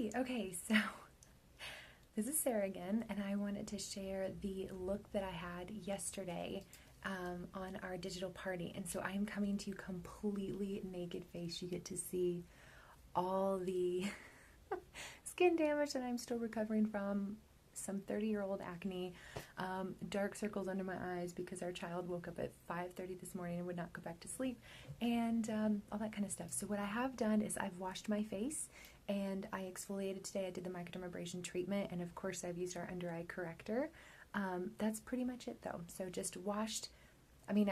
Hey, okay, so this is Sarah again, and I wanted to share the look that I had yesterday on our digital party. And so I am coming to you completely naked face. You get to see all the skin damage that I'm still recovering from, some 30-year-old acne, dark circles under my eyes because our child woke up at 5:30 this morning and would not go back to sleep, and all that kind of stuff. So what I have done is I've washed my face and I exfoliated today. I did the microdermabrasion treatment, and of course I've used our under-eye corrector. That's pretty much it though. So just washed, I mean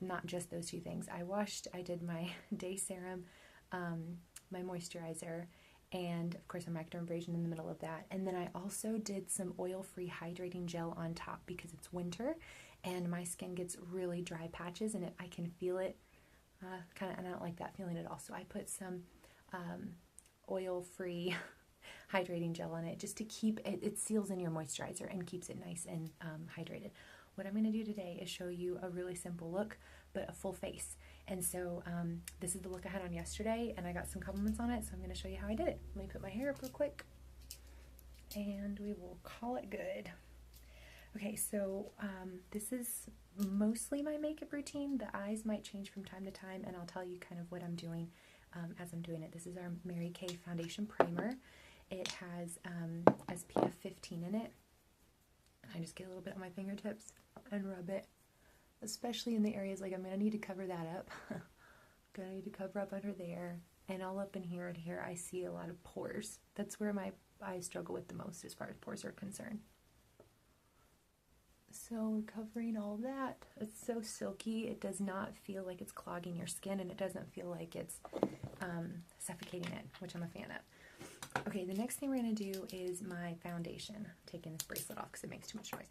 not just those two things. I did my day serum, my moisturizer, and of course a microdermabrasion in the middle of that. And then I also did some oil-free hydrating gel on top because it's winter and my skin gets really dry patches, and I can feel it kind of, and I don't like that feeling at all. So I put some oil-free hydrating gel on it just to keep it, it seals in your moisturizer and keeps it nice and hydrated. What I'm going to do today is show you a really simple look, but a full face. And so this is the look I had on yesterday, and I got some compliments on it, so I'm going to show you how I did it. Let me put my hair up real quick, and we will call it good. Okay, so this is mostly my makeup routine. The eyes might change from time to time, and I'll tell you kind of what I'm doing as I'm doing it. This is our Mary Kay Foundation Primer. It has SPF 15 in it. I just get a little bit on my fingertips and rub it, especially in the areas like I'm going to need to cover that up. Going to need to cover up under there, and all up in here and here I see a lot of pores. That's where my eyes struggle with the most as far as pores are concerned. So covering all that, it's so silky, it does not feel like it's clogging your skin, and it doesn't feel like it's suffocating it, which I'm a fan of. Okay, the next thing we're going to do is my foundation. I'm taking this bracelet off because it makes too much noise.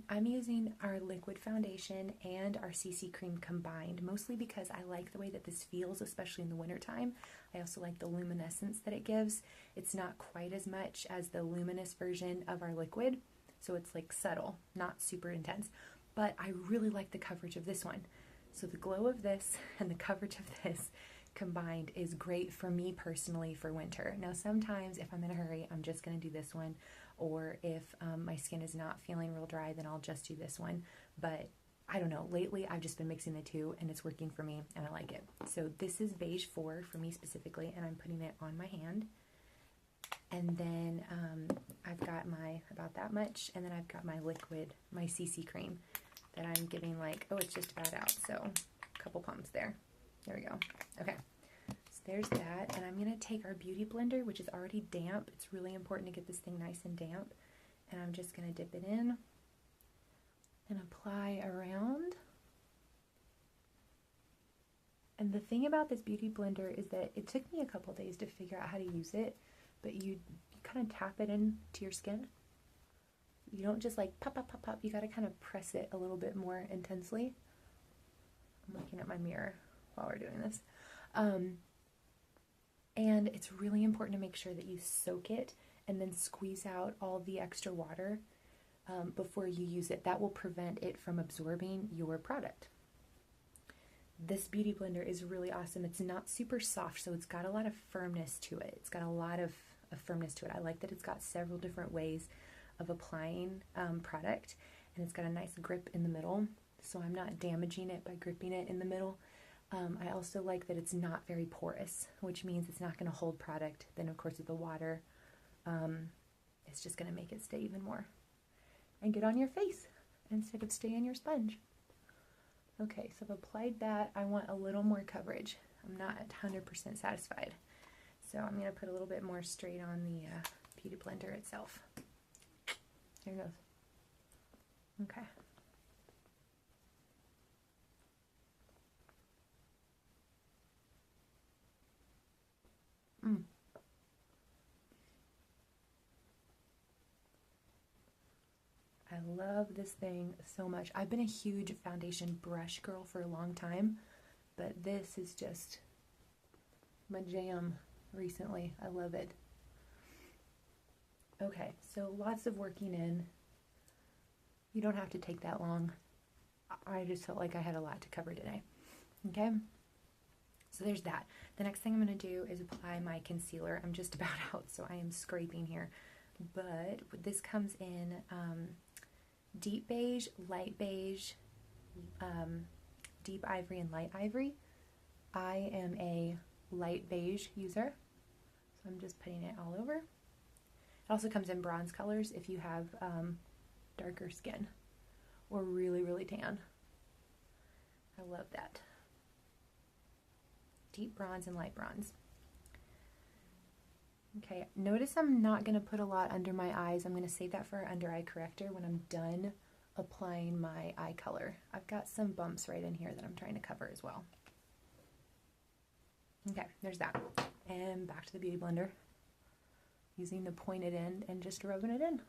I'm using our liquid foundation and our CC cream combined, mostly because I like the way that this feels, especially in the wintertime. I also like the luminescence that it gives. It's not quite as much as the luminous version of our liquid, so it's like subtle, not super intense, but I really like the coverage of this one. So the glow of this and the coverage of this combined is great for me personally for winter. Now sometimes if I'm in a hurry, I'm just going to do this one, or if my skin is not feeling real dry, then I'll just do this one. But I don't know, lately I've just been mixing the two and it's working for me and I like it. So this is beige 4 for me specifically, and I'm putting it on my hand. And then I've got my, about that much, and then I've got my liquid, my CC cream that I'm giving like, oh, it's just about out, so a couple pumps there. There we go. Okay, so there's that, and I'm going to take our beauty blender, which is already damp. It's really important to get this thing nice and damp, and I'm just going to dip it in and apply around. And the thing about this beauty blender is that it took me a couple days to figure out how to use it, but you kind of tap it into your skin. You don't just like pop, pop, pop, pop. You got to kind of press it a little bit more intensely. I'm looking at my mirror while we're doing this. And it's really important to make sure that you soak it and then squeeze out all the extra water before you use it. That will prevent it from absorbing your product. This beauty blender is really awesome. It's not super soft, so it's got a lot of firmness to it. It's got a lot of firmness to it. I like that it's got several different ways of applying product, and it's got a nice grip in the middle, so I'm not damaging it by gripping it in the middle. I also like that it's not very porous, which means it's not going to hold product. Then of course with the water, it's just going to make it stay even more and get on your face instead of stay in your sponge. Okay, so I've applied that. I want a little more coverage. I'm not 100% satisfied. So I'm going to put a little bit more straight on the beauty blender itself. Here it goes. Okay. I love this thing so much. I've been a huge foundation brush girl for a long time, but this is just my jam recently. I love it. Okay, so lots of working in. You don't have to take that long. I just felt like I had a lot to cover today. Okay, So there's that. The next thing I'm going to do is apply my concealer. I'm just about out, so I am scraping here. But this comes in deep beige, light beige, deep ivory, and light ivory. I am a light beige user, so I'm just putting it all over. It also comes in bronze colors if you have darker skin or really, really tan. I love that. Deep bronze and light bronze. Okay, notice I'm not going to put a lot under my eyes. I'm going to save that for our under eye corrector when I'm done applying my eye color. I've got some bumps right in here that I'm trying to cover as well. Okay, there's that. And back to the Beauty Blender, using the pointed end and just rubbing it in.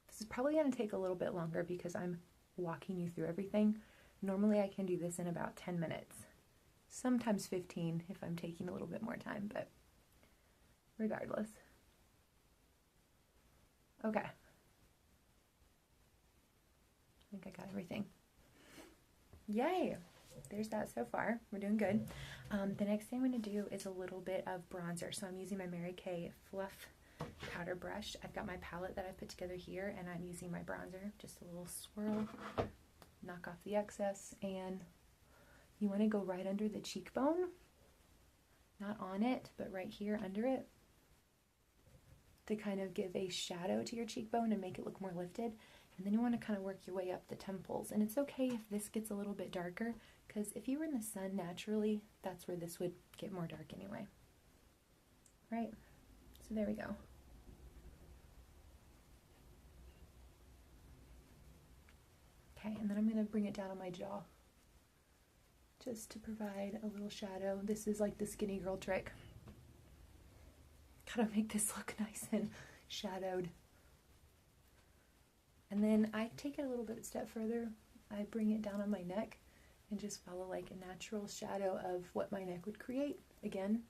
This is probably going to take a little bit longer because I'm walking you through everything. Normally I can do this in about 10 minutes, sometimes 15 if I'm taking a little bit more time, but regardless. Okay. I think I got everything. Yay! There's that so far. We're doing good. The next thing I'm going to do is a little bit of bronzer. So I'm using my Mary Kay Fluff powder brush. I've got my palette that I put together here, and I'm using my bronzer. Just a little swirl, knock off the excess, and you want to go right under the cheekbone. Not on it, but right here under it, to kind of give a shadow to your cheekbone and make it look more lifted. And then you want to kind of work your way up the temples. And it's okay if this gets a little bit darker, because if you were in the sun naturally, that's where this would get more dark anyway. Right? So there we go. Okay, and then I'm going to bring it down on my jaw, just to provide a little shadow. This is like the skinny girl trick. Gotta make this look nice and shadowed. And then I take it a little bit step further. I bring it down on my neck and just follow like a natural shadow of what my neck would create. Again,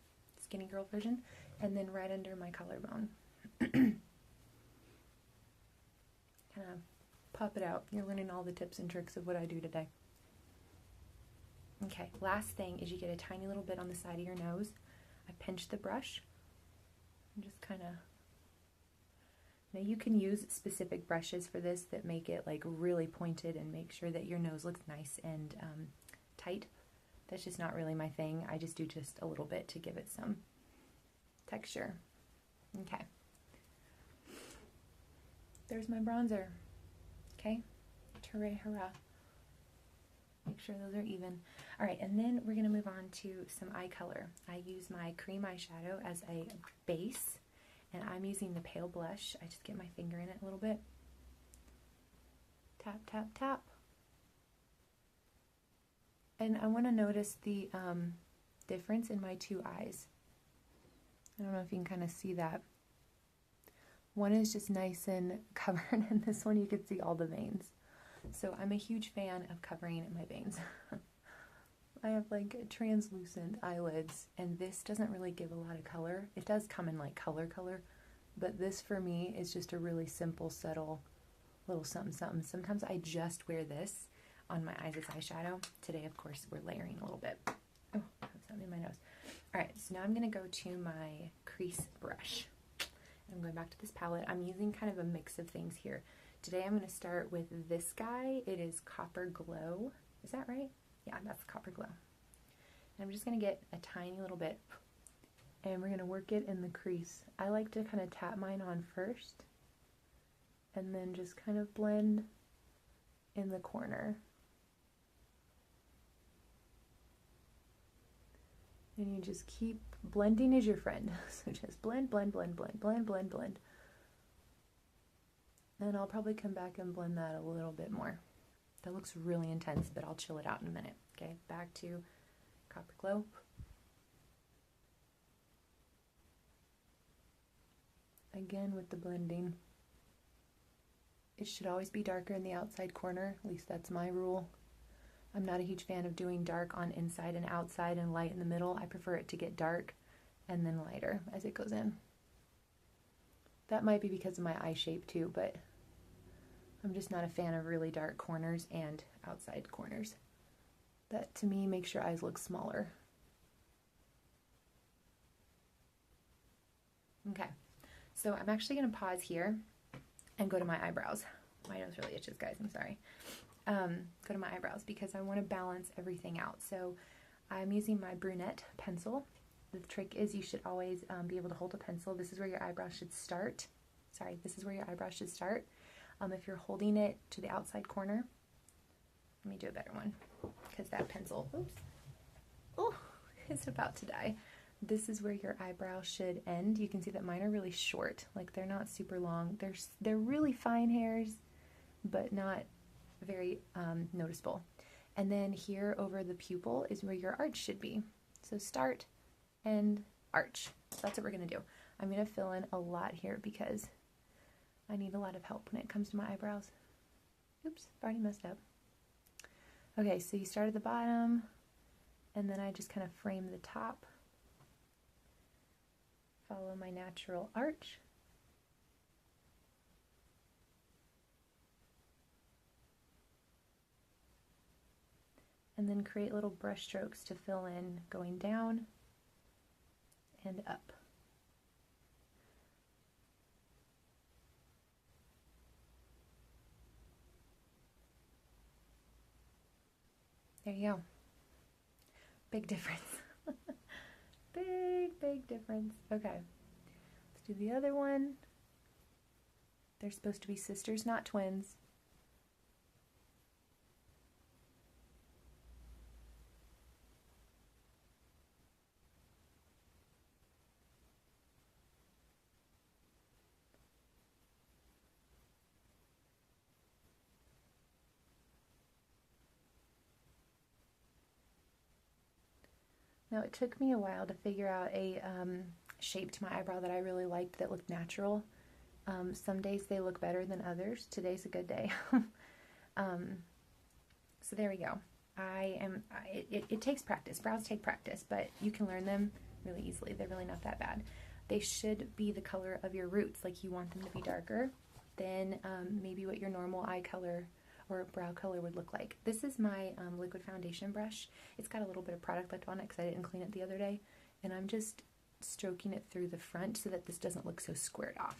skinny girl version. And then right under my collarbone. Kind of pop it out. You're learning all the tips and tricks of what I do today. Okay, last thing is you get a tiny little bit on the side of your nose. I pinch the brush and just kind of... Now you can use specific brushes for this that make it like really pointed and make sure that your nose looks nice and tight. That's just not really my thing. I just do just a little bit to give it some texture. Okay. There's my bronzer. Okay. Hooray, hurrah. Make sure those are even. All right, and then we're going to move on to some eye color. I use my cream eyeshadow as a base. And I'm using the pale blush. I just get my finger in it a little bit. Tap, tap, tap. And I want to notice the difference in my two eyes. I don't know if you can kind of see that. One is just nice and covered, and this one you can see all the veins. So I'm a huge fan of covering my veins. I have like translucent eyelids, and this doesn't really give a lot of color. It does come in like color, but this for me is just a really simple, subtle little something, something. Sometimes I just wear this on my eyes as eyeshadow. Today, of course, we're layering a little bit. Oh, I have something in my nose. All right, so now I'm going to go to my crease brush. I'm going back to this palette. I'm using kind of a mix of things here. Today I'm going to start with this guy. It is Copper Glow. Is that right? Yeah, that's Copper Glow. And I'm just going to get a tiny little bit, and we're going to work it in the crease. I like to kind of tap mine on first, and then just kind of blend in the corner. And you just keep, blending is your friend. So just blend, blend, blend, blend, blend, blend, blend. And I'll probably come back and blend that a little bit more. That looks really intense, but I'll chill it out in a minute. Okay, back to Copper Glow. Again with the blending. It should always be darker in the outside corner, at least that's my rule. I'm not a huge fan of doing dark on inside and outside and light in the middle. I prefer it to get dark and then lighter as it goes in. That might be because of my eye shape too, but I'm just not a fan of really dark corners and outside corners. That to me makes your eyes look smaller. Okay, so I'm actually going to pause here and go to my eyebrows. My nose really itches, guys, I'm sorry. Go to my eyebrows because I want to balance everything out. So I'm using my brunette pencil. The trick is you should always be able to hold a pencil. This is where your eyebrow should start. Sorry, this is where your eyebrow should start. If you're holding it to the outside corner, let me do a better one because that pencil, oops, oh, it's about to die. This is where your eyebrow should end. You can see that mine are really short, like they're not super long. They're really fine hairs, but not very noticeable. And then here over the pupil is where your arch should be. So start and arch. So that's what we're going to do. I'm going to fill in a lot here because I need a lot of help when it comes to my eyebrows. Oops, I've already messed up. Okay, so you start at the bottom, and then I just kind of frame the top. Follow my natural arch. And then create little brush strokes to fill in going down and up. There you go. Big difference. Big difference. Okay, let's do the other one. They're supposed to be sisters, not twins. Now, it took me a while to figure out a shape to my eyebrow that I really liked that looked natural. Some days they look better than others. Today's a good day. So there we go. It takes practice. Brows take practice, but you can learn them really easily. They're really not that bad. They should be the color of your roots. Like you want them to be darker than maybe what your normal eye color or brow color would look like. This is my liquid foundation brush. It's got a little bit of product left on it because I didn't clean it the other day, and I'm just stroking it through the front so that this doesn't look so squared off.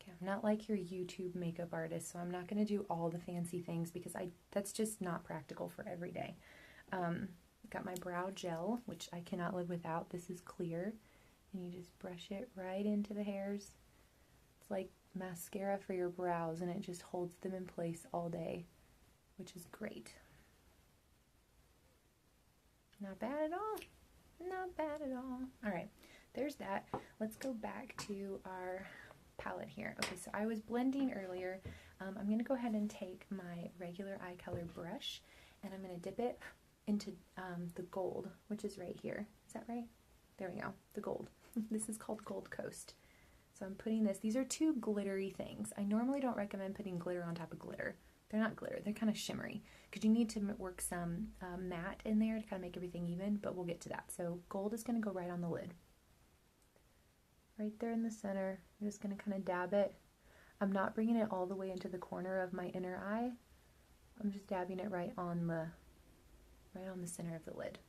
Okay, I'm not like your YouTube makeup artist, so I'm not going to do all the fancy things because that's just not practical for every day. Got my brow gel, which I cannot live without. This is clear. And you just brush it right into the hairs. It's like mascara for your brows, and it just holds them in place all day, which is great. Not bad at all. Not bad at all. All right, there's that. Let's go back to our palette here. Okay, so I was blending earlier. I'm going to go ahead and take my regular eye color brush, and I'm going to dip it into the gold, which is right here. Is that right? There we go, the gold. This is called Gold Coast. So I'm putting this, these are two glittery things. I normally don't recommend putting glitter on top of glitter. They're not glitter, they're kind of shimmery because you need to work some matte in there to kind of make everything even, but we'll get to that. So gold is going to go right on the lid. Right there in the center. I'm just going to kind of dab it. I'm not bringing it all the way into the corner of my inner eye. I'm just dabbing it right on the center of the lid.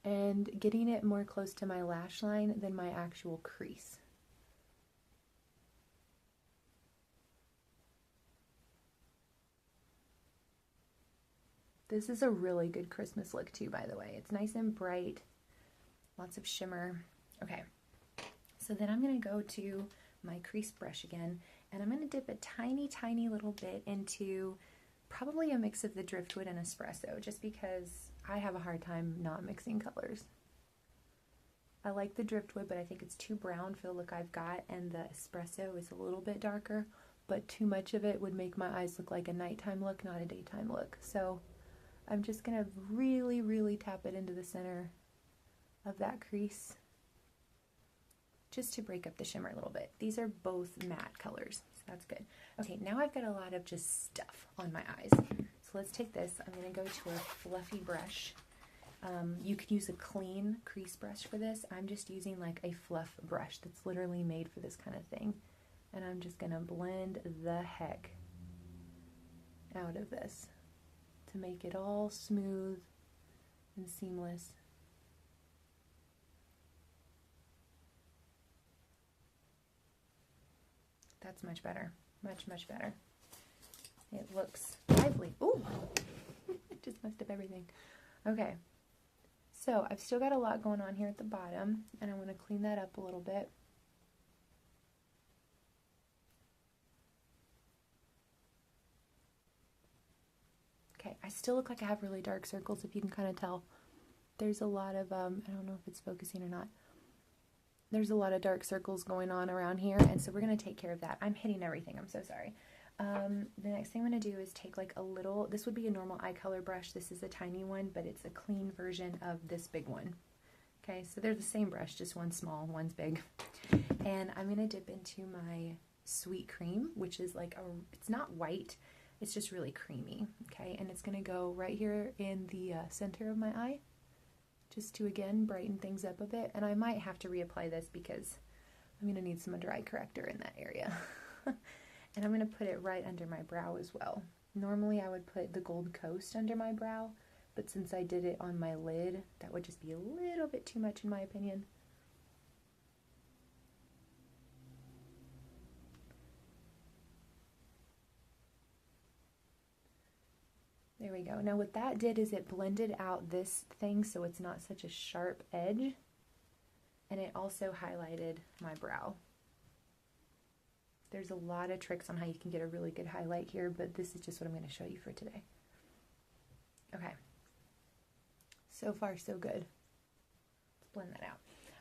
And getting it more close to my lash line than my actual crease. This is a really good Christmas look too, by the way. It's nice and bright, lots of shimmer. Okay, so then I'm going to go to my crease brush again, and I'm going to dip a tiny little bit into probably a mix of the driftwood and espresso, just because I have a hard time not mixing colors. I like the driftwood, but I think it's too brown for the look I've got, and the espresso is a little bit darker, but too much of it would make my eyes look like a nighttime look, not a daytime look. So I'm just going to really tap it into the center of that crease, just to break up the shimmer a little bit. These are both matte colors, so that's good. Okay, now I've got a lot of just stuff on my eyes. So let's take this. I'm going to go to a fluffy brush. You could use a clean crease brush for this. I'm just using like a fluff brush that's literally made for this kind of thing. And I'm just going to blend the heck out of this to make it all smooth and seamless. That's much better. Much, much better. It looks lively. Ooh! It just messed up everything. Okay. So I've still got a lot going on here at the bottom, and I want to clean that up a little bit. Okay, I still look like I have really dark circles, if you can kind of tell. There's a lot of, I don't know if it's focusing or not. There's a lot of dark circles going on around here, and so we're going to take care of that. I'm hitting everything. I'm so sorry. The next thing I'm going to do is take like a little, this would be a normal eye color brush. This is a tiny one, but it's a clean version of this big one. Okay, so they're the same brush, just one's small, one's big. And I'm going to dip into my sweet cream, which is like it's not white, it's just really creamy. Okay, and it's going to go right here in the center of my eye, just to again brighten things up a bit. And I might have to reapply this because I'm going to need some under eye corrector in that area. And I'm going to put it right under my brow as well. Normally I would put the Gold Coast under my brow, but since I did it on my lid, that would just be a little bit too much in my opinion. There we go. Now what that did is it blended out this thing so it's not such a sharp edge, and it also highlighted my brow. There's a lot of tricks on how you can get a really good highlight here, but this is just what I'm going to show you for today. Okay. So far, so good. Let's blend that out.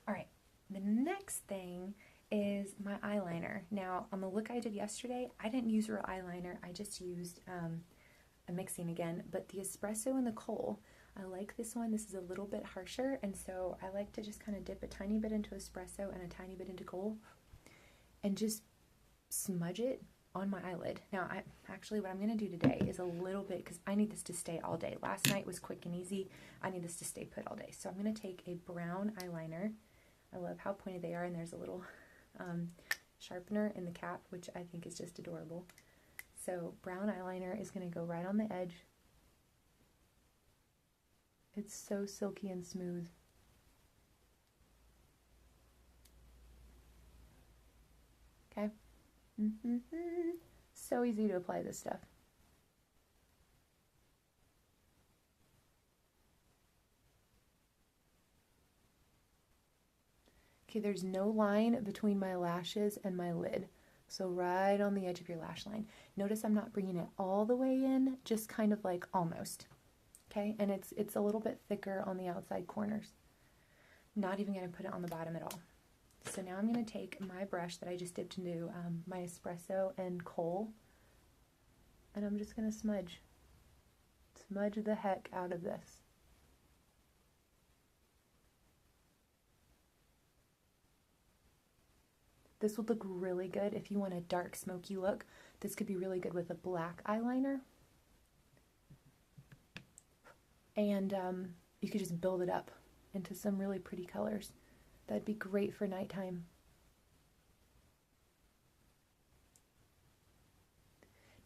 All right. The next thing is my eyeliner. Now, on the look I did yesterday, I didn't use real eyeliner. I just used a mixing again, but the espresso and the kohl, I like this one. This is a little bit harsher, and so I like to just kind of dip a tiny bit into espresso and a tiny bit into kohl and just smudge it on my eyelid. Now, actually what I'm going to do today is a little bit, because I need this to stay all day. Last night was quick and easy. I need this to stay put all day. So I'm going to take a brown eyeliner. I love how pointed they are, and there's a little sharpener in the cap, which I think is just adorable. So brown eyeliner is going to go right on the edge. It's so silky and smooth. Okay. So easy to apply this stuff. Okay, there's no line between my lashes and my lid. So right on the edge of your lash line. Notice I'm not bringing it all the way in, just kind of like almost. Okay, and it's a little bit thicker on the outside corners. Not even going to put it on the bottom at all. So now I'm going to take my brush that I just dipped into my espresso and kohl, and I'm just going to smudge the heck out of this. This would look really good if you want a dark smoky look. This could be really good with a black eyeliner. And you could just build it up into some really pretty colors. That'd be great for nighttime.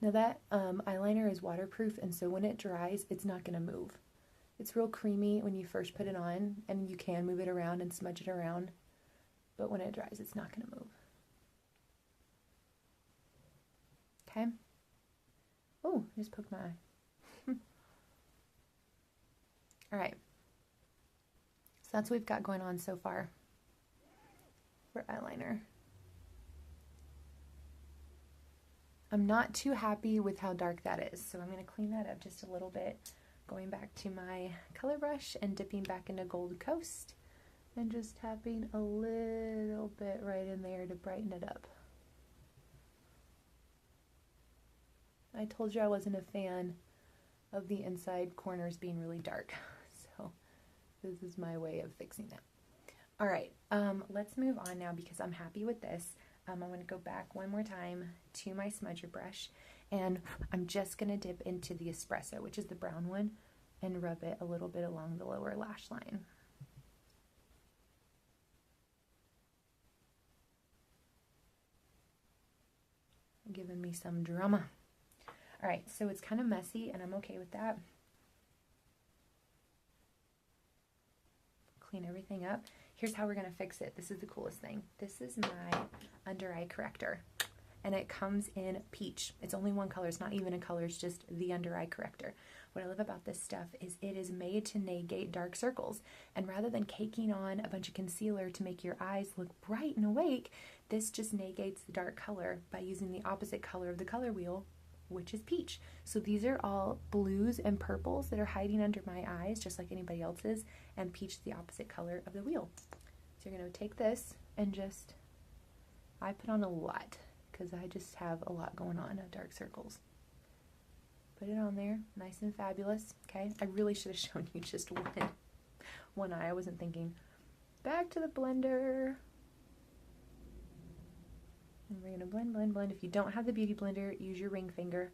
Now that eyeliner is waterproof, and so when it dries, it's not going to move. It's real creamy when you first put it on, and you can move it around and smudge it around, but when it dries, it's not going to move. Okay? Oh, I just poked my eye. Alright. So that's what we've got going on so far for eyeliner. I'm not too happy with how dark that is, so I'm going to clean that up just a little bit, going back to my color brush and dipping back into Gold Coast and just tapping a little bit right in there to brighten it up. I told you I wasn't a fan of the inside corners being really dark, so this is my way of fixing that. All right, let's move on now because I'm happy with this. I'm going to go back one more time to my smudger brush, and I'm just going to dip into the espresso, which is the brown one, and rub it a little bit along the lower lash line. giving me some drama. All right, so it's kind of messy, and I'm okay with that. Clean everything up. Here's how we're going to fix it. This is the coolest thing. This is my under eye corrector, and it comes in peach. It's only one color. It's not even a color. It's just the under eye corrector. What I love about this stuff is it is made to negate dark circles, and rather than caking on a bunch of concealer to make your eyes look bright and awake, this just negates the dark color by using the opposite color of the color wheel, which is peach. So these are all blues and purples that are hiding under my eyes, just like anybody else's, and peach is the opposite color of the wheel. So you're going to take this and just, I put on a lot because I just have a lot going on of dark circles. Put it on there, nice and fabulous. Okay, I really should have shown you just one eye. I wasn't thinking. Back to the blender. And we're gonna blend, blend, blend. If you don't have the beauty blender, use your ring finger.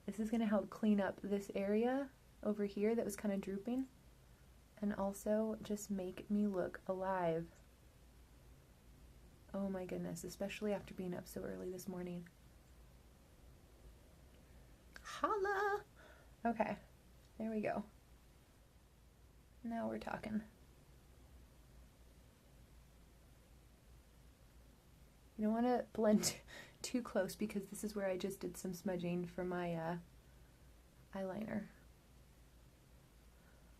This is gonna help clean up this area over here that was kind of drooping, and also just make me look alive. Oh my goodness, especially after being up so early this morning. Holla! Okay, there we go. Now we're talking. You don't want to blend too close because this is where I just did some smudging for my eyeliner.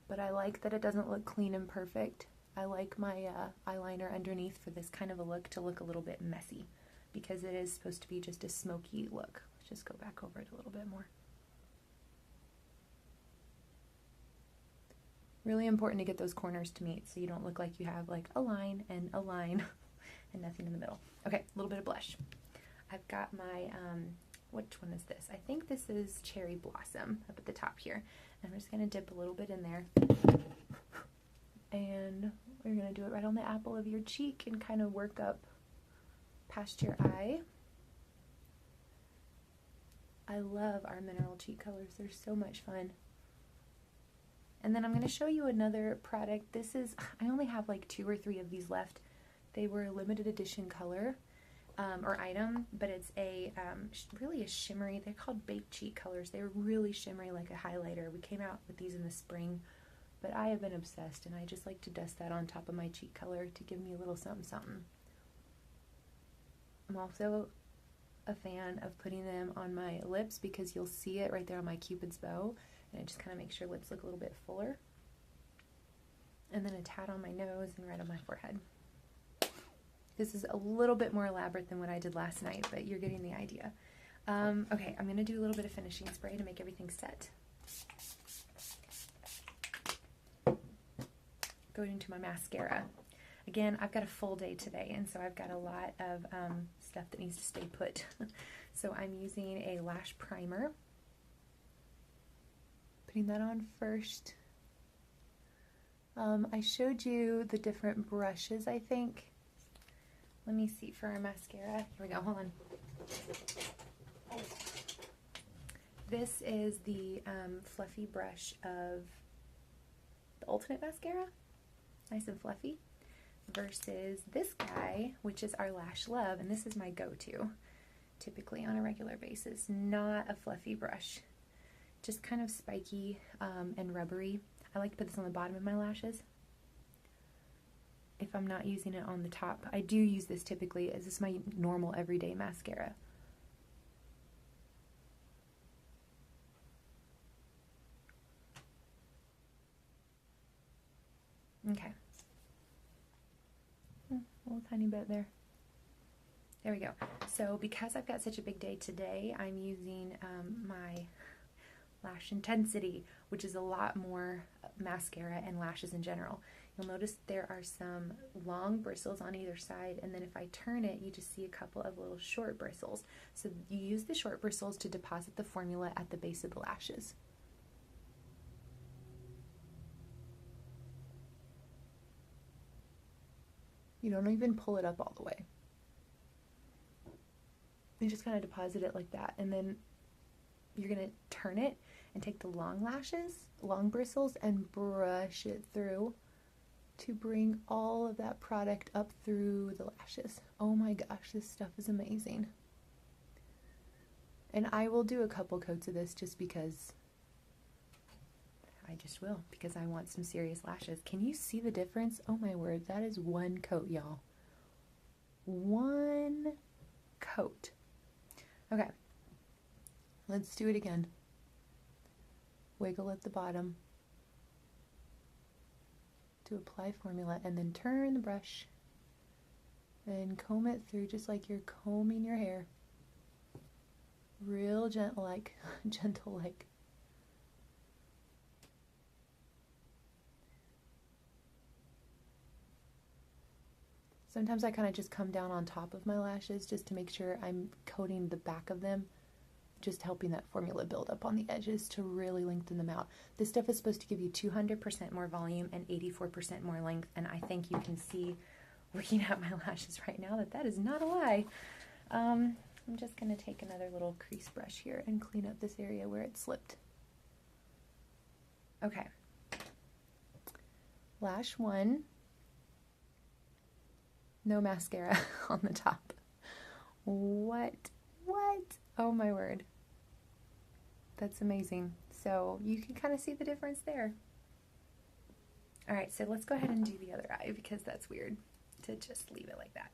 But I like that it doesn't look clean and perfect. I like my eyeliner underneath for this kind of a look to look a little bit messy because it is supposed to be just a smoky look. Let's just go back over it a little bit more. Really important to get those corners to meet so you don't look like you have like a line and and nothing in the middle. Okay, a little bit of blush. I've got my, which one is this? I think this is Cherry Blossom up at the top here. And I'm just going to dip a little bit in there. And we're going to do it right on the apple of your cheek and kind of work up past your eye. I love our mineral cheek colors. They're so much fun. And then I'm going to show you another product. This is, I only have like 2 or 3 of these left. They were a limited edition color or item, but it's a really a shimmery, they're called baked cheek colors. They're really shimmery like a highlighter. We came out with these in the spring, but I have been obsessed and I just like to dust that on top of my cheek color to give me a little something something. I'm also a fan of putting them on my lips because you'll see it right there on my Cupid's bow, and it just kind of makes your lips look a little bit fuller. And then a tad on my nose and right on my forehead. This is a little bit more elaborate than what I did last night, but you're getting the idea. Okay, I'm going to do a little bit of finishing spray to make everything set. Go into my mascara. Again, I've got a full day today, and so I've got a lot of stuff that needs to stay put. So I'm using a lash primer. Putting that on first. I showed you the different brushes, I think. Let me see for our mascara. Here we go, hold on. This is the fluffy brush of the Ultimate Mascara. Nice and fluffy. Versus this guy, which is our Lash Love, and this is my go-to, typically on a regular basis. Not a fluffy brush. Just kind of spiky and rubbery. I like to put this on the bottom of my lashes if I'm not using it on the top. I do use this typically as this is my normal everyday mascara. Okay. A little tiny bit there. There we go. So because I've got such a big day today, I'm using my Lash Intensity, which is a lot more mascara and lashes in general. You'll notice there are some long bristles on either side, and then if I turn it, you just see a couple of little short bristles. So you use the short bristles to deposit the formula at the base of the lashes. You don't even pull it up all the way. You just kind of deposit it like that, and then you're going to turn it and take the long lashes, long bristles, and brush it through to bring all of that product up through the lashes. Oh my gosh, this stuff is amazing. And I will do a couple coats of this just because I just will, because I want some serious lashes. Can you see the difference? Oh my word, that is one coat, y'all. One coat. Okay, let's do it again. Wiggle at the bottom to apply formula, and then turn the brush and comb it through just like you're combing your hair. Real gentle like, gentle like. Sometimes I kind of just come down on top of my lashes just to make sure I'm coating the back of them, just helping that formula build up on the edges to really lengthen them out. This stuff is supposed to give you 200% more volume and 84% more length, and I think you can see, looking at my lashes right now, that that is not a lie. I'm just going to take another little crease brush here and clean up this area where it slipped. Okay. Lash 1. No mascara on the top. What? Oh my word. That's amazing. So you can kind of see the difference there. All right, so let's go ahead and do the other eye because that's weird to just leave it like that.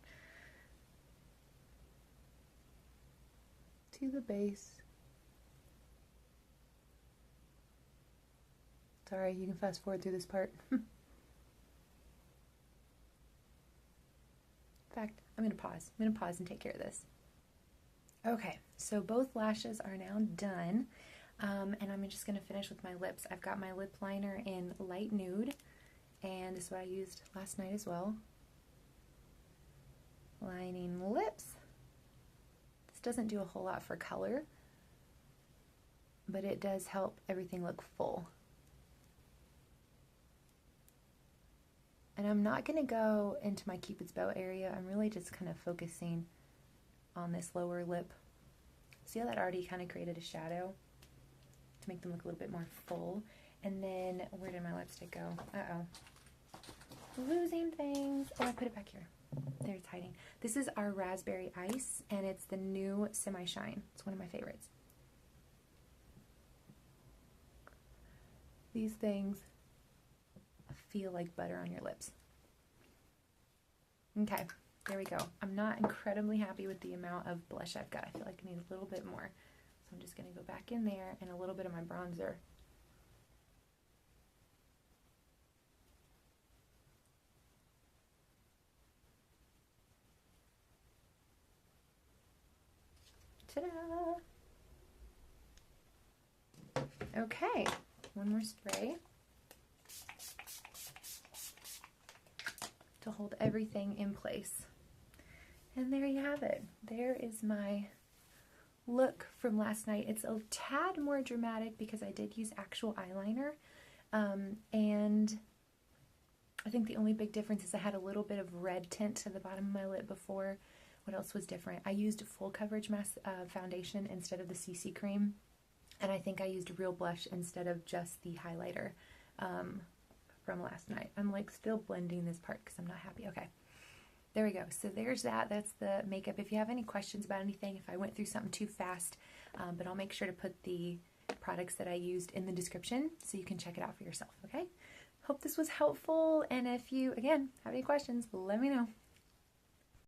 To the base. Sorry, you can fast forward through this part. In fact, I'm going to pause. I'm going to pause and take care of this. Okay, so both lashes are now done, and I'm just going to finish with my lips. I've got my lip liner in light nude, and this is what I used last night as well. Lining lips. This doesn't do a whole lot for color, but it does help everything look full. And I'm not going to go into my Cupid's bow area. I'm really just kind of focusing on this lower lip. See how that already kind of created a shadow to make them look a little bit more full. And then, where did my lipstick go? Uh-oh. Losing things. Oh, I put it back here. There, it's hiding. This is our Raspberry Ice, and it's the new Semi-Shine. It's one of my favorites. These things feel like butter on your lips. Okay, there we go. I'm not incredibly happy with the amount of blush I've got. I feel like I need a little bit more. So I'm just going to go back in there and a little bit of my bronzer. Ta-da! Okay, one more spray to hold everything in place. And there you have it. There is my look from last night. It's a tad more dramatic because I did use actual eyeliner. And I think the only big difference is I had a little bit of red tint to the bottom of my lip before. What else was different? I used full coverage foundation instead of the CC cream. And I think I used real blush instead of just the highlighter from last night. I'm like still blending this part because I'm not happy. Okay, there we go. So there's that. That's the makeup. If you have any questions about anything, if I went through something too fast, but I'll make sure to put the products that I used in the description so you can check it out for yourself, okay? Hope this was helpful, and if you, again, have any questions, let me know.